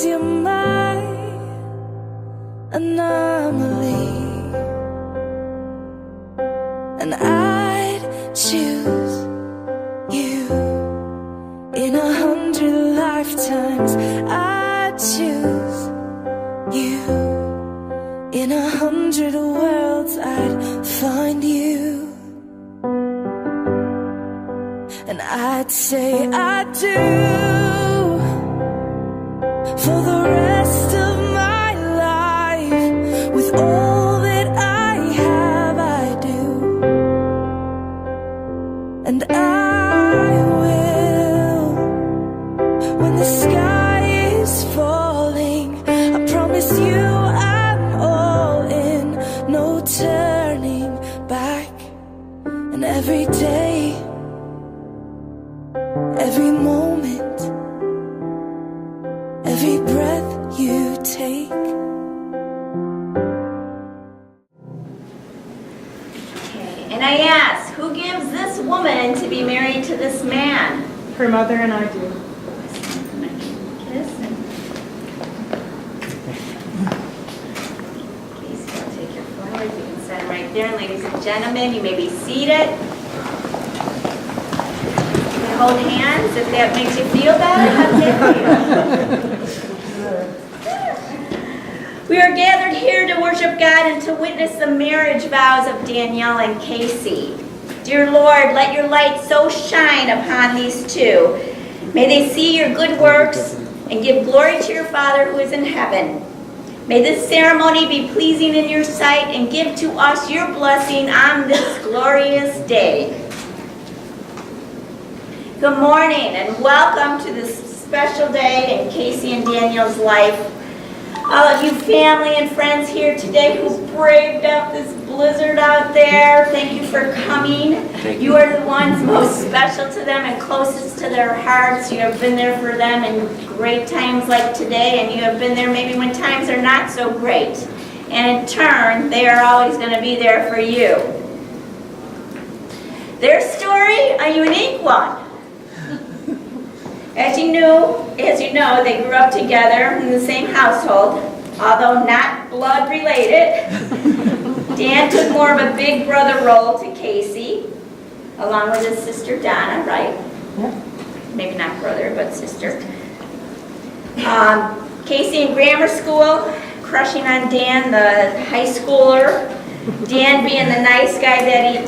'cause you're my anomaly, and I'd choose you in 100 lifetimes. I'd choose you in 100 worlds. I'd find you, and I'd say I do for the rest of my life. With all that I have, I do, and I will. When the sky is falling, I promise you I'm all in. No turning back. And every day, every moment, every breath you take. Okay, and I ask, who gives this woman to be married to this man? Her mother and I do. Kiss and please don't take your flowers. You can set them right there. Ladies and gentlemen, you may be seated. Hold hands if that makes you feel better. How dare you? We are gathered here to worship God and to witness the marriage vows of Danielle and Casey. Dear Lord, let your light so shine upon these two. May they see your good works and give glory to your Father who is in heaven. May this ceremony be pleasing in your sight and give to us your blessing on this glorious day. Good morning and welcome to this special day in Casey and Daniel's life. All of you family and friends here today who braved up this blizzard out there, thank you for coming. You are the ones most special to them and closest to their hearts. You have been there for them in great times like today, and you have been there maybe when times are not so great. And in turn, they are always going to be there for you. Their story, a unique one. As you know, they grew up together in the same household, although not blood related. Dan took more of a big brother role to Casey, along with his sister Donna, right? Yeah. Maybe not brother, but sister. Casey in grammar school, crushing on Dan, the high schooler. Dan being the nice guy that he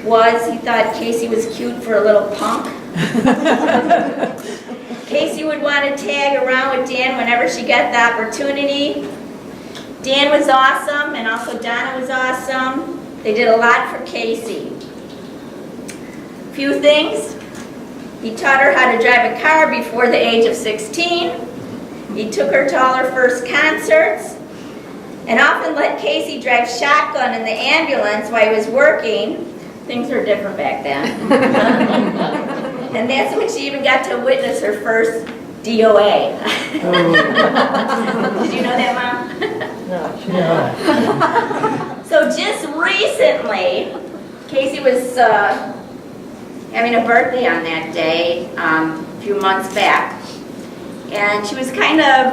was, he thought Casey was cute for a little punk. Casey would want to tag around with Dan whenever she got the opportunity. Dan was awesome, and also Donna was awesome. They did a lot for Casey. Few things. He taught her how to drive a car before the age of 16. He took her to all her first concerts, and often let Casey drive shotgun in the ambulance while he was working. Things were different back then. And that's when she even got to witness her first DOA. Did you know that, Mom? No, she didn't. So just recently, Casey was having a birthday on that day, a few months back. And she was kind of,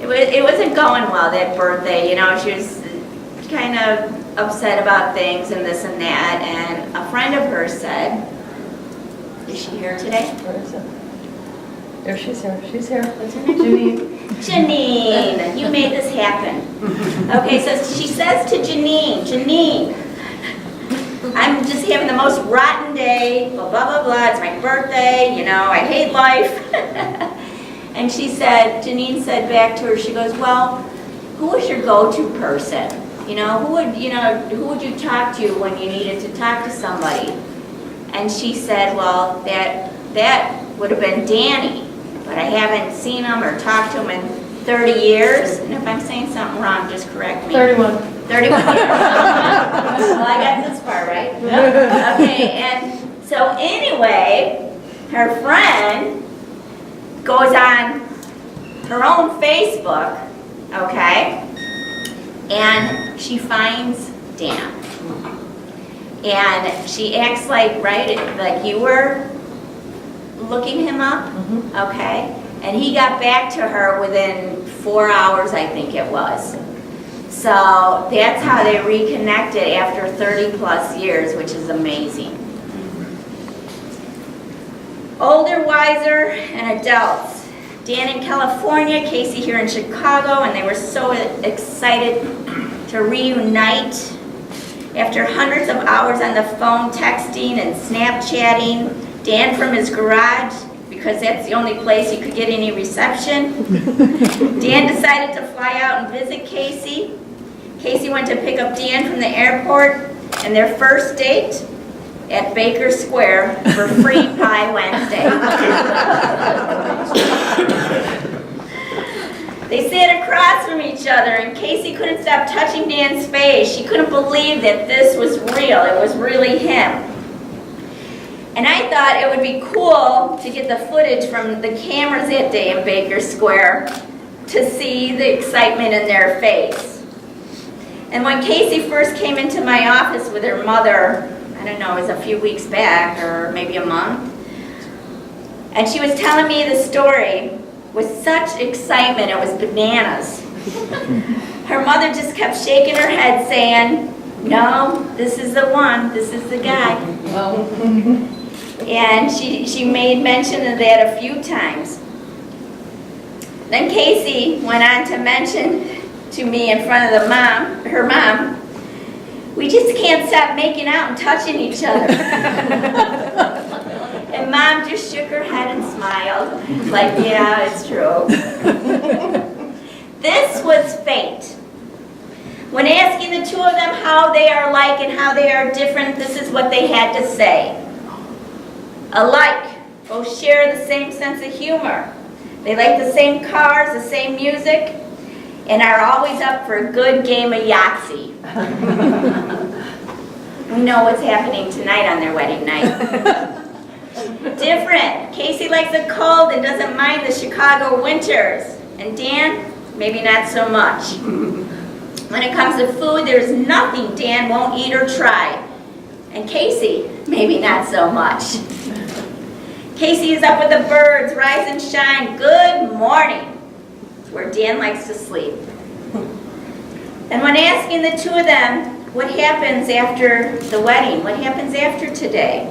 it wasn't going well, that birthday. You know, she was kind of upset about things and this and that. And a friend of hers said, is she here today? What is it? There, she's here. She's here. What's her name? Janine. Janine, you made this happen. Okay, so she says to Janine, I'm just having the most rotten day, blah, blah, blah, blah. It's my birthday, you know, I hate life. And Janine said back to her, she goes, well, who was your go-to person? You know, who would you talk to when you needed to talk to somebody? And she said, well, that would have been Danny, but I haven't seen him or talked to him in 30 years. And if I'm saying something wrong, just correct me. 31 years. Well, I got this part right. Yep. Okay, and so anyway, her friend goes on her own Facebook, okay, and she finds Dan. And she acts like you were looking him up, okay? And he got back to her within 4 hours, I think it was. So that's how they reconnected after 30 plus years, which is amazing. Older, wiser, and adults. Dan in California, Casey here in Chicago, and they were so excited to reunite. After hundreds of hours on the phone, texting and Snapchatting, Dan from his garage, because that's the only place he could get any reception. Dan decided to fly out and visit Casey. Casey went to pick up Dan from the airport, and their first date at Baker Square for Free Pie Wednesday. They sat across from each other, and Casey couldn't stop touching Dan's face. She couldn't believe that this was real. It was really him. And I thought it would be cool to get the footage from the cameras that day in Baker Square to see the excitement in their face. And when Casey first came into my office with her mother, I don't know, it was a few weeks back or maybe a month, and she was telling me the story with such excitement, it was bananas. Her mother just kept shaking her head saying, "No, this is the one, this is the guy." And she made mention of that a few times. Then Casey went on to mention to me in front of her mom, "We just can't stop making out and touching each other." And Mom just shook her head and smiled, like, "Yeah, it's true." This was fate. When asking the two of them how they are like and how they are different, this is what they had to say. Alike, both share the same sense of humor. They like the same cars, the same music, and are always up for a good game of Yahtzee. We know what's happening tonight on their wedding night. Different. Casey likes the cold and doesn't mind the Chicago winters. And Dan, maybe not so much. When it comes to food, there's nothing Dan won't eat or try. And Casey, maybe not so much. Casey is up with the birds, rise and shine, good morning. It's where Dan likes to sleep. And when asking the two of them, what happens after the wedding? What happens after today?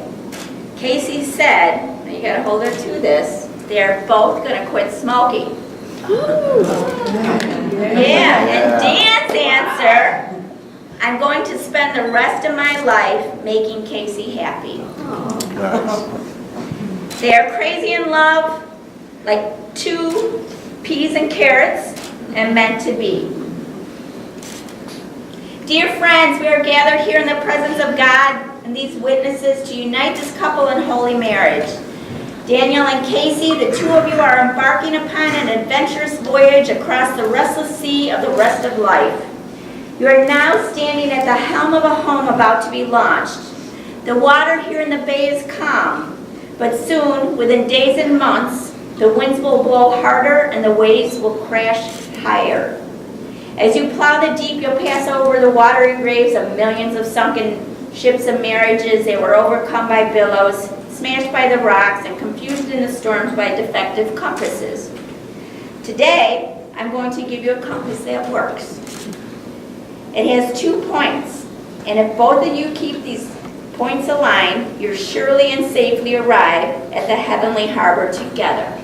Casey said, now you gotta hold her to this, they're both gonna quit smoking. Yeah, and Dan's answer, I'm going to spend the rest of my life making Casey happy. They are crazy in love, like two peas and carrots, and meant to be. Dear friends, we are gathered here in the presence of God and these witnesses to unite this couple in holy marriage. Daniel and Casey, the two of you are embarking upon an adventurous voyage across the restless sea of the rest of life. You are now standing at the helm of a home about to be launched. The water here in the bay is calm, but soon, within days and months, the winds will blow harder and the waves will crash higher. As you plow the deep, you'll pass over the watery graves of millions of sunken ships and marriages that were overcome by billows, smashed by the rocks, and confused in the storms by defective compasses. Today, I'm going to give you a compass that works. It has 2 points, and if both of you keep these points aligned, you'll surely and safely arrive at the heavenly harbor together.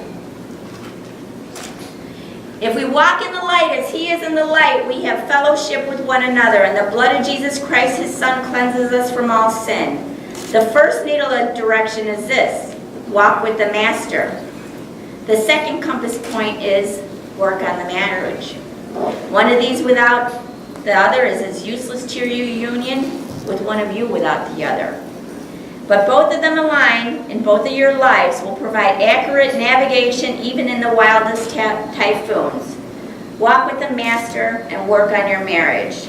If we walk in the light as He is in the light, we have fellowship with one another, and the blood of Jesus Christ, His Son, cleanses us from all sin. The first needle of direction is this: walk with the Master. The second compass point is work on the marriage. One of these without the other is as useless to your union with one of you without the other. But both of them aligned in both of your lives will provide accurate navigation even in the wildest typhoons. Walk with the Master and work on your marriage.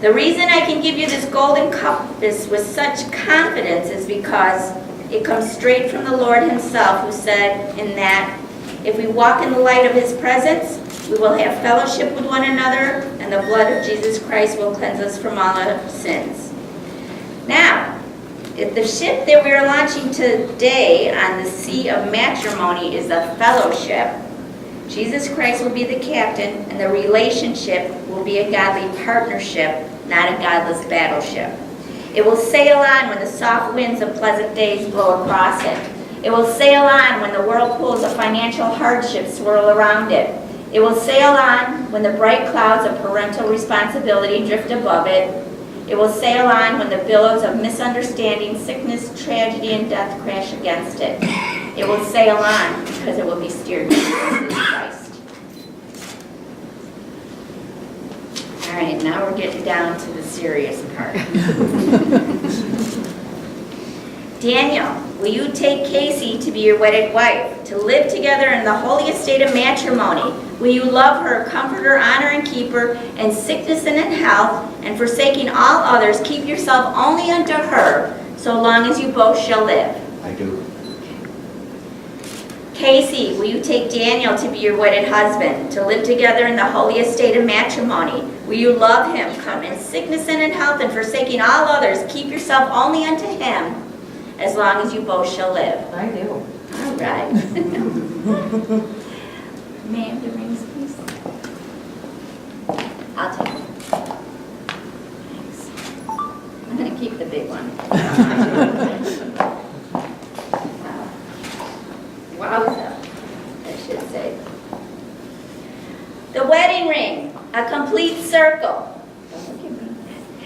The reason I can give you this golden compass with such confidence is because it comes straight from the Lord Himself, who said in that, if we walk in the light of His presence, we will have fellowship with one another, and the blood of Jesus Christ will cleanse us from all our sins. Now, The ship that we are launching today on the sea of matrimony is a fellowship. Jesus Christ will be the captain, and the relationship will be a godly partnership, not a godless battleship. It will sail on when the soft winds of pleasant days blow across it. It will sail on when the whirlpools of financial hardship swirl around it. It will sail on when the bright clouds of parental responsibility drift above it. It will sail on when the billows of misunderstanding, sickness, tragedy, and death crash against it. It will sail on because it will be steered by Jesus Christ. All right, now we're getting down to the serious part. Daniel, will you take Casey to be your wedded wife, to live together in the holy estate of matrimony? Will you love her, comfort her, honor and keep her, in sickness and in health, and forsaking all others, keep yourself only unto her, so long as you both shall live? I do. Casey, will you take Daniel to be your wedded husband, to live together in the holy estate of matrimony? Will you love him, come in sickness and in health, and forsaking all others, keep yourself only unto him, as long as you both shall live? I do. All right. May I have the rings, please? I'll take them. Thanks. I'm going to keep the big one. Wowza, I should say. The wedding ring, a complete circle. Don't look at me.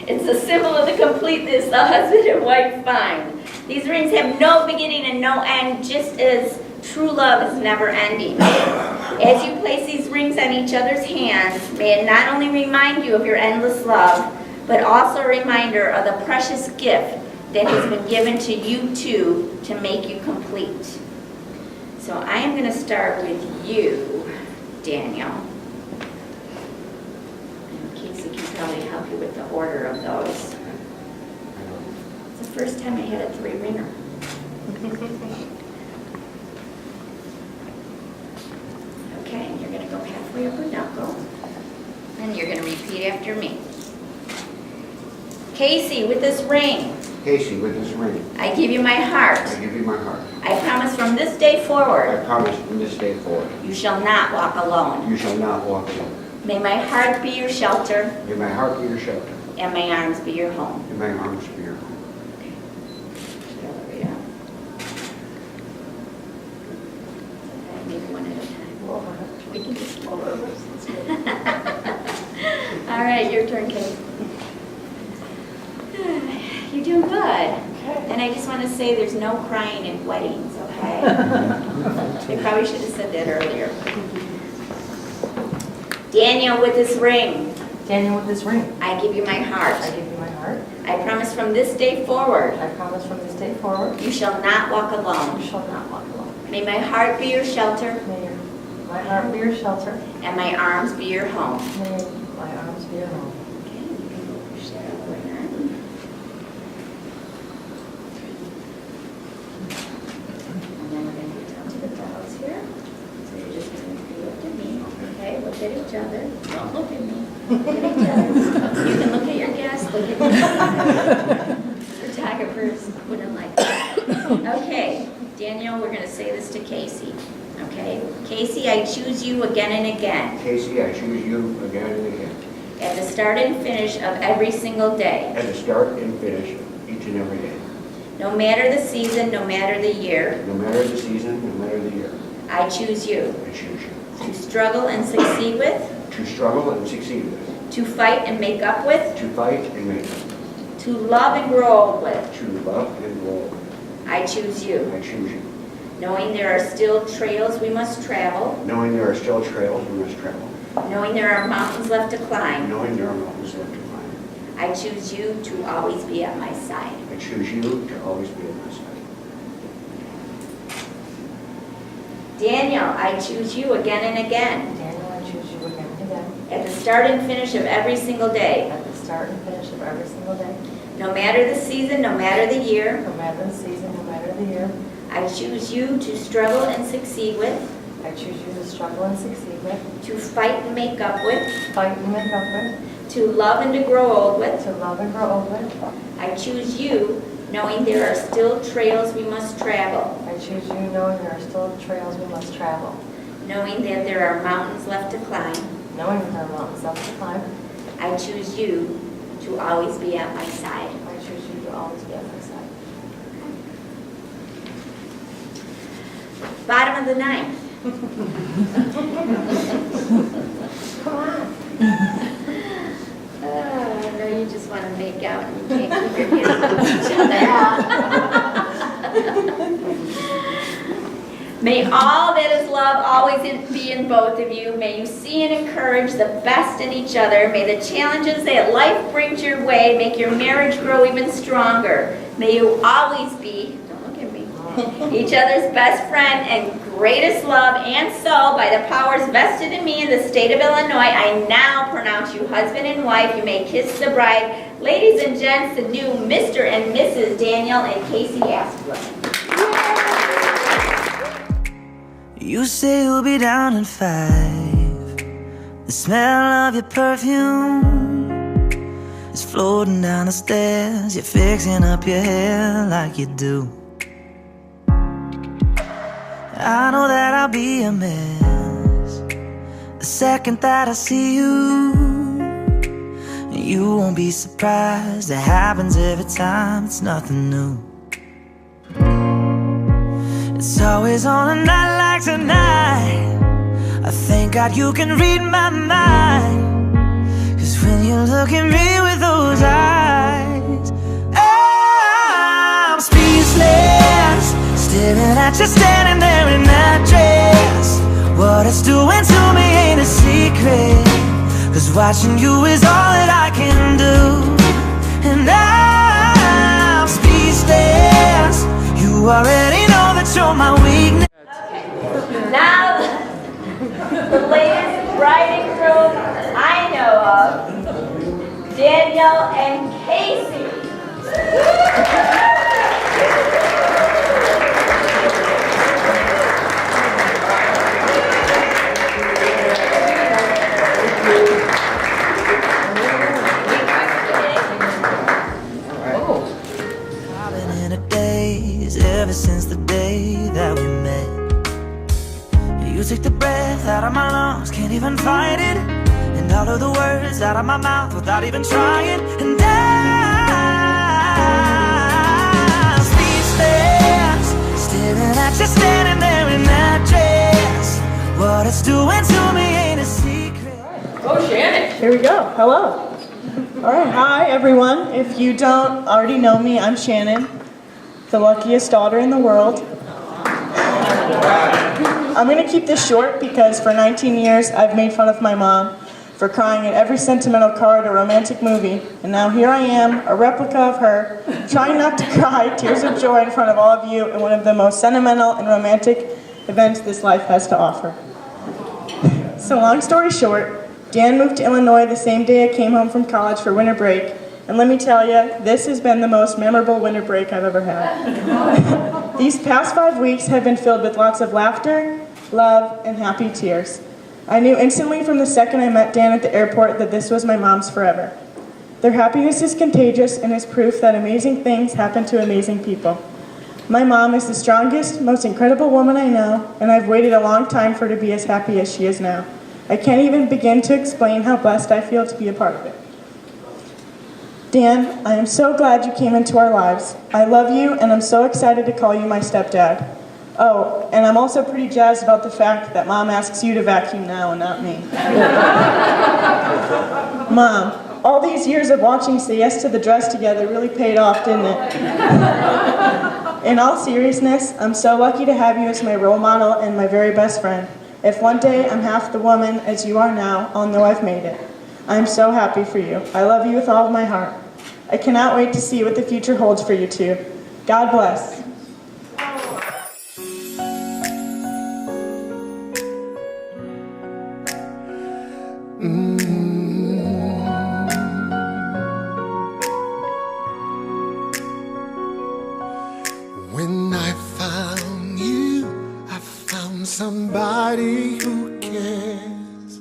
It's a symbol of the completeness the husband and wife find. These rings have no beginning and no end, just as true love is never ending. As you place these rings on each other's hands, may it not only remind you of your endless love, but also a reminder of the precious gift that has been given to you two to make you complete. So I am going to start with you, Daniel. And Casey can probably help you with the order of those. It's the first time I had a three-ringer. Okay, and you're going to go halfway up her knuckle. And you're going to repeat after me. Casey, with this ring, Casey, with this ring, I give you my heart. I give you my heart. I promise from this day I forward, promise from this day forward, you shall not walk alone. you shall not walk alone. May my heart be your shelter, May my heart be your shelter, and my arms be your home. and my arms be your home. Hallelujah. Okay, maybe one at a time. We can just roll over. All right, your turn, Kate. You're doing good. And I just want to say there's no crying in weddings, okay? I probably should have said that earlier. Daniel, with this ring, Daniel, with this ring, I give you my heart. I give you my heart. I promise from this day forward, I promise from this day forward, you shall not walk you alone. shall not walk alone. May my heart be your shelter, May my heart be your shelter. and my arms be your home. May my arms be your home. Okay, you can go push that over there. And then we're going to get down to the bells here. So you're just going to look at me, okay? Look at each other. Don't look at me. Look at each other. You can look at your guests, look at me. Photographers wouldn't like that. Okay, Daniel, we're going to say this to Casey. Okay? Casey, I choose you again and again. Casey, I choose you again and again, At the start and finish of every single day. at the start and finish each and every day. No matter the season, no matter the year, No matter the season, no matter the year, I choose you. I choose you. To struggle and succeed with, To struggle and succeed with, to fight and make up with, to fight and make up, to love and grow old with, to love and grow. I choose you. I choose you. Knowing there are still trails we must travel, Knowing there are still trails we must travel, knowing there are mountains left to climb, knowing there are mountains left to climb, I choose you to always be at my side. I choose you to always be at my side. Daniel, I choose you again and again. Daniel, I choose you again and again. At the start and finish of every single day. At the start and finish of every single day. No matter the season, no matter the year, No matter the season, no matter the year. I choose you to struggle and succeed with, I choose you to struggle and succeed with. to fight and make up with, Fight and make up with. to love and to grow old with. To love and grow old with. I choose you knowing there are still trails we must travel, I choose you knowing there are still trails we must travel, knowing that there are mountains left to climb. knowing that there are mountains left to climb. I choose you to always be at my side. I choose you to always be at my side. Bottom of the ninth. Come on. I know you just want to make out and you can't keep your hands on each other. May all that is love always be in both of you. May you see and encourage the best in each other. May the challenges that life brings your way make your marriage grow even stronger. May you always be, don't look at me, each other's best friend and greatest love. And so, by the powers vested in me in the state of Illinois, I now pronounce you husband and wife. You may kiss the bride. Ladies and gents, the new Mr. and Mrs. Daniel and Casey Aspril. You say you'll be down in 5. The smell of your perfume is floating down the stairs. You're fixing up your hair like you do. I know that I'll be a mess the second that I see you. You won't be surprised, it happens every time, it's nothing new. It's always on a night like tonight. I thank God you can read my mind. 'Cause when you look at me with those eyes, I'm speechless, staring at you standing there in that dress. What it's doing to me ain't a secret, 'cause watching you is all that I can do. And I'm speechless, you already know that you're my weakness. Okay, now the latest bride and groom I know of, Daniel and Casey. I've been in a daze ever since the day that we met. You took the breath out of my lungs, can't even fight it, and all of the words out of my mouth without even trying. And I'm speechless, staring at you standing there in that dress. What it's doing to me ain't a secret. Here we go. Hello. All right. Hi, everyone. If you don't already know me, I'm Shannon, the luckiest daughter in the world. I'm going to keep this short because for 19 years I've made fun of my mom for crying in every sentimental card or romantic movie. And now here I am, a replica of her, trying not to cry tears of joy in front of all of you in one of the most sentimental and romantic events this life has to offer. So long story short, Dan moved to Illinois the same day I came home from college for winter break. And let me tell you, this has been the most memorable winter break I've ever had. These past 5 weeks have been filled with lots of laughter, love, and happy tears. I knew instantly from the second I met Dan at the airport that this was my mom's forever. Their happiness is contagious and is proof that amazing things happen to amazing people. My mom is the strongest, most incredible woman I know, and I've waited a long time for her to be as happy as she is now. I can't even begin to explain how blessed I feel to be a part of it. Dan, I am so glad you came into our lives. I love you, and I'm so excited to call you my stepdad. Oh, and I'm also pretty jazzed about the fact that Mom asks you to vacuum now and not me. Mom, all these years of watching Say Yes to the Dress together really paid off, didn't it? In all seriousness, I'm so lucky to have you as my role model and my very best friend. If one day I'm half the woman as you are now, I'll know I've made it. I'm so happy for you. I love you with all of my heart. I cannot wait to see what the future holds for you two. God bless. When I found you, I found somebody who cares.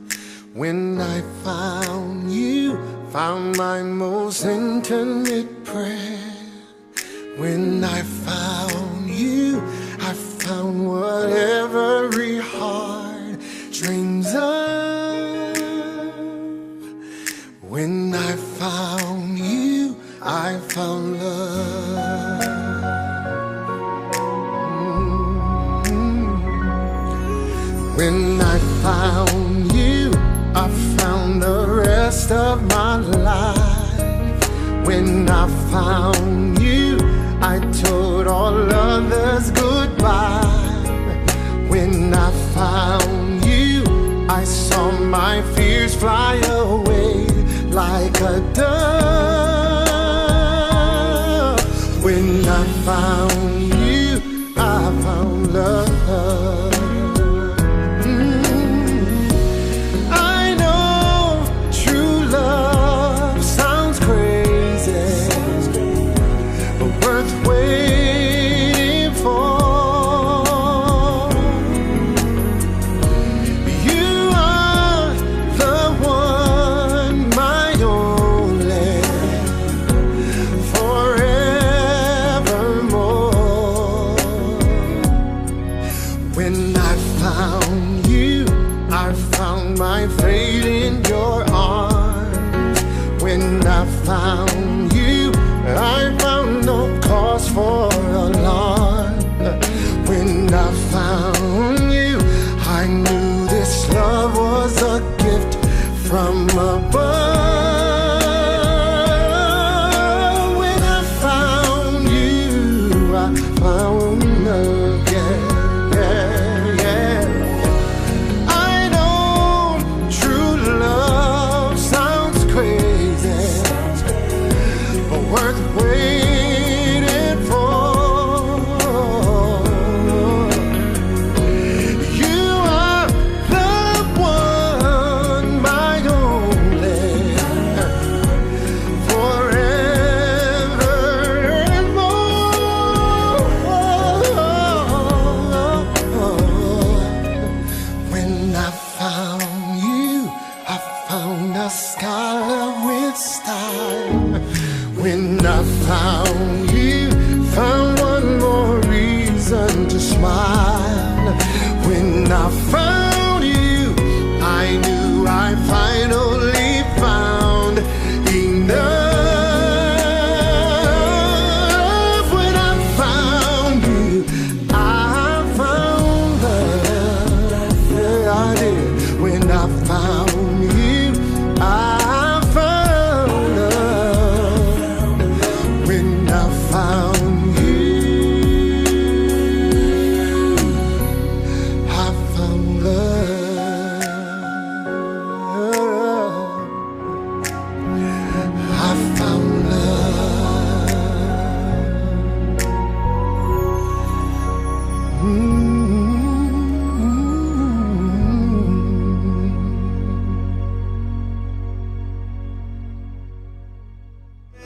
When I found you, found my most intimate prayer. love. When I found you, I found love. When I found you, I found the rest of my life. When I found you, I told all others goodbye. When I found you, I saw my fears fly away like a dove. When I found you, I found love. I know true love sounds crazy, but worth waiting for. You are the one, my only, forevermore. When I found you, I found my fate in your arms. When I found you, I found no cause for alarm. When I found you, I knew this love was a gift from above. When I found you, I found love, yeah. I know true love sounds crazy, but worth waiting for. You are the one, my only, forevermore. When I found you, I found a scholar with style. When I found you, found one more reason to smile. When I found you, I knew I finally found enough. When I found you, I found love. Yeah, I did. When I found you, I found love. When I found you, I found love. I found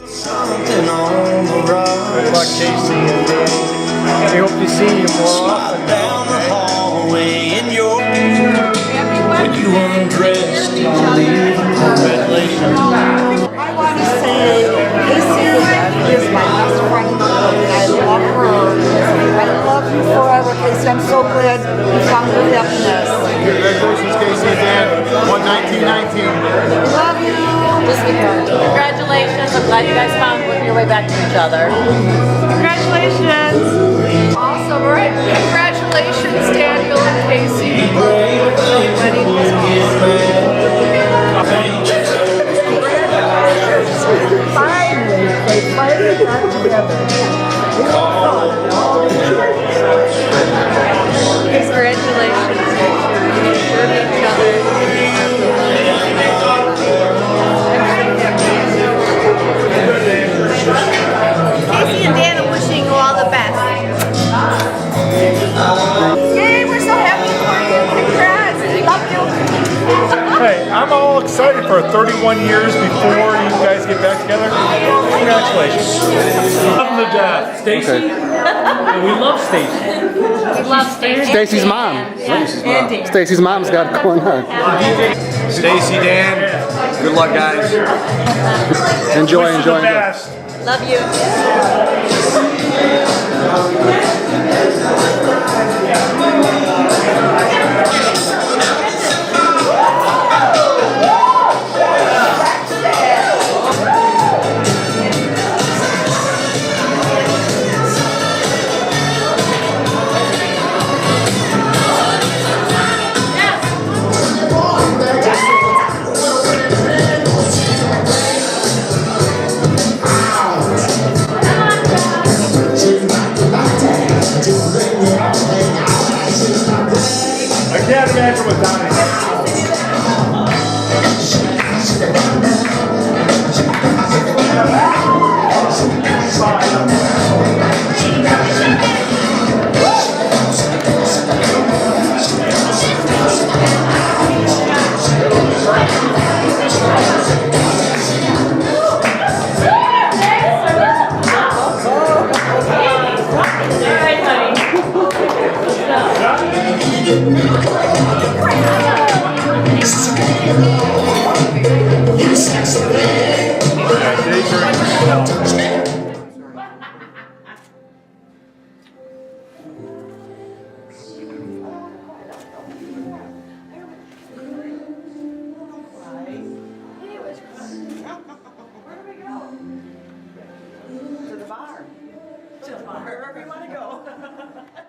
Something on the road. Good luck, Casey, and we hope to see you more often. Down the hallway in your when you undressed, you leave. Congratulations. I want to say Casey is my best friend and I love her. I love you forever, Casey. I'm so glad you found your happiness. Congratulations, Casey and Dan. 1919. Love you. Congratulations. I'm glad you guys found your way back to each other. Congratulations. Awesome, right? Congratulations, Daniel and Casey. Finally, they finally got together. Congratulations. You sure each other. Casey and Dan are wishing you all the best. Yay, we're so happy for you. Congrats. Love you. Hey, I'm all excited for 31 years before you guys get back together. Congratulations. Love them to death. Stacy? We love Stacy. We love Stacy. Stacy's mom. Andy. Stacy's mom's got it going on. Stacy, Dan, good luck, guys. Enjoy. The best. Love you. To the bar. To the bar, wherever you want to go.